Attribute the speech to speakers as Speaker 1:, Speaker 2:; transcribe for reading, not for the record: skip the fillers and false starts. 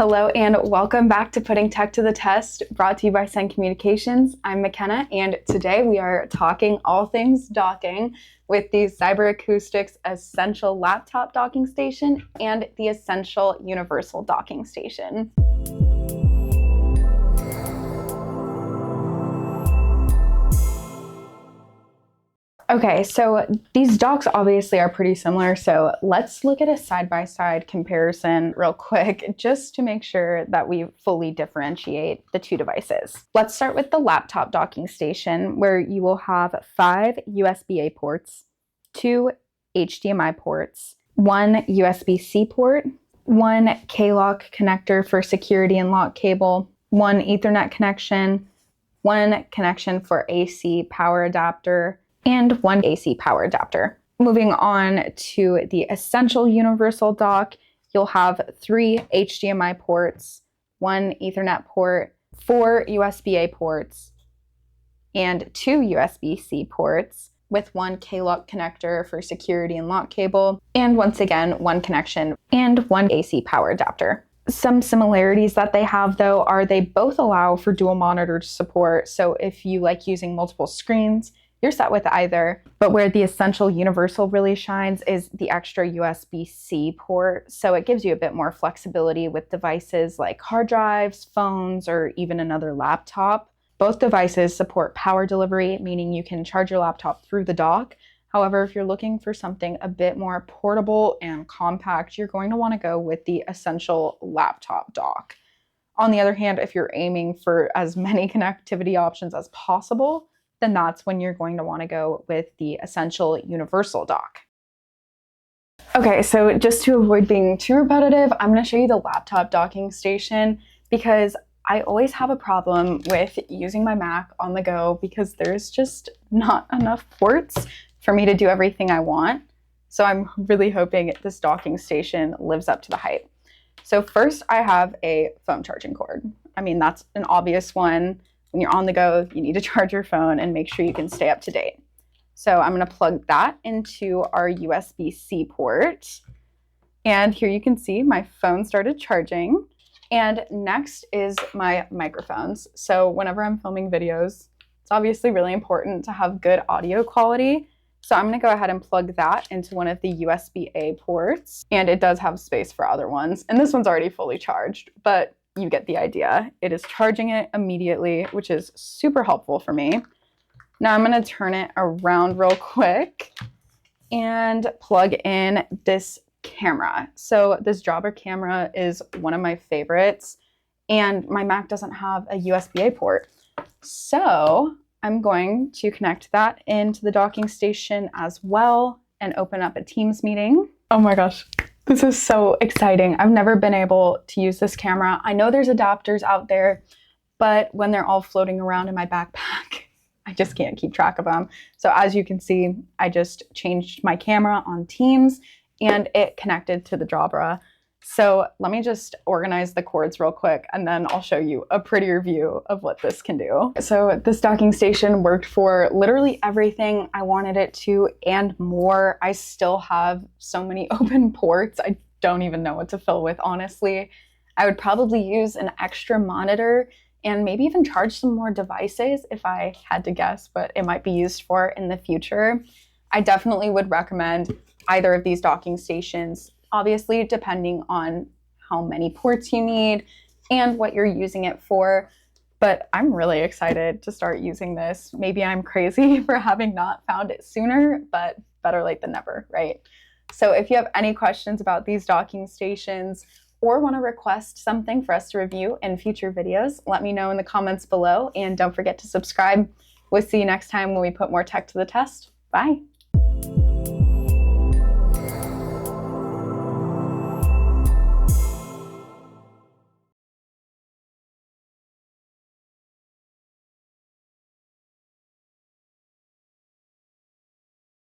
Speaker 1: Hello and welcome back to Putting Tech to the Test, brought to you by Sencommunications. I'm McKenna, and today we are talking all things docking with the Cyber Acoustics Essential Laptop Docking Station and the Essential Universal Docking Station. Okay, so these docks obviously are pretty similar, so let's look at a side-by-side comparison real quick just to make sure that we fully differentiate the two devices. Let's start with the laptop docking station, where you will have 5 USB-A ports, 2 HDMI ports, 1 USB-C port, 1 K-lock connector for security and lock cable, 1 Ethernet connection, 1 connection for AC power adapter, and 1 AC power adapter. Moving on to the Essential Universal Dock, you'll have 3 HDMI ports, 1 Ethernet port, 4 USB-A ports, and 2 USB-C ports, with 1 K-lock connector for security and lock cable, and once again, 1 connection and 1 AC power adapter. Some similarities that they have, though, are they both allow for dual monitor support, so if you like using multiple screens, you're set with either. But where the Essential Universal really shines is the extra USB-C port. So it gives you a bit more flexibility with devices like hard drives, phones, or even another laptop. Both devices support power delivery, meaning you can charge your laptop through the dock. However, if you're looking for something a bit more portable and compact, you're going to want to go with the Essential Laptop Dock. On the other hand, if you're aiming for as many connectivity options as possible, then that's when you're going to want to go with the Essential Universal Dock. Okay, so just to avoid being too repetitive, I'm going to show you the laptop docking station because I always have a problem with using my Mac on the go because there's just not enough ports for me to do everything I want. So I'm really hoping this docking station lives up to the hype. So first I have a phone charging cord. I mean, that's an obvious one. When you're on the go, you need to charge your phone and make sure you can stay up to date. So I'm going to plug that into our USB-C port. And here you can see my phone started charging. And next is my microphones. So whenever I'm filming videos, it's obviously really important to have good audio quality. So I'm going to go ahead and plug that into one of the USB-A ports. And it does have space for other ones. And this one's already fully charged, but you get the idea. It is charging it immediately, which is super helpful for me. Now I'm going to turn it around real quick and plug in this camera. So this jobber camera is one of my favorites, and my Mac doesn't have a USB-A port. So I'm going to connect that into the docking station as well and open up a Teams meeting. Oh my gosh. This is so exciting. I've never been able to use this camera. I know there's adapters out there, but when they're all floating around in my backpack, I just can't keep track of them. So as you can see, I just changed my camera on Teams and it connected to the Jabra. So let me just organize the cords real quick and then I'll show you a prettier view of what this can do. So this docking station worked for literally everything I wanted it to and more. I still have so many open ports. I don't even know what to fill with, honestly. I would probably use an extra monitor and maybe even charge some more devices if I had to guess what it might be used for in the future. I definitely would recommend either of these docking stations, obviously depending on how many ports you need and what you're using it for. But I'm really excited to start using this. Maybe I'm crazy for having not found it sooner, but better late than never, right? So if you have any questions about these docking stations or want to request something for us to review in future videos, let me know in the comments below, and don't forget to subscribe. We'll see you next time when we put more tech to the test. Bye.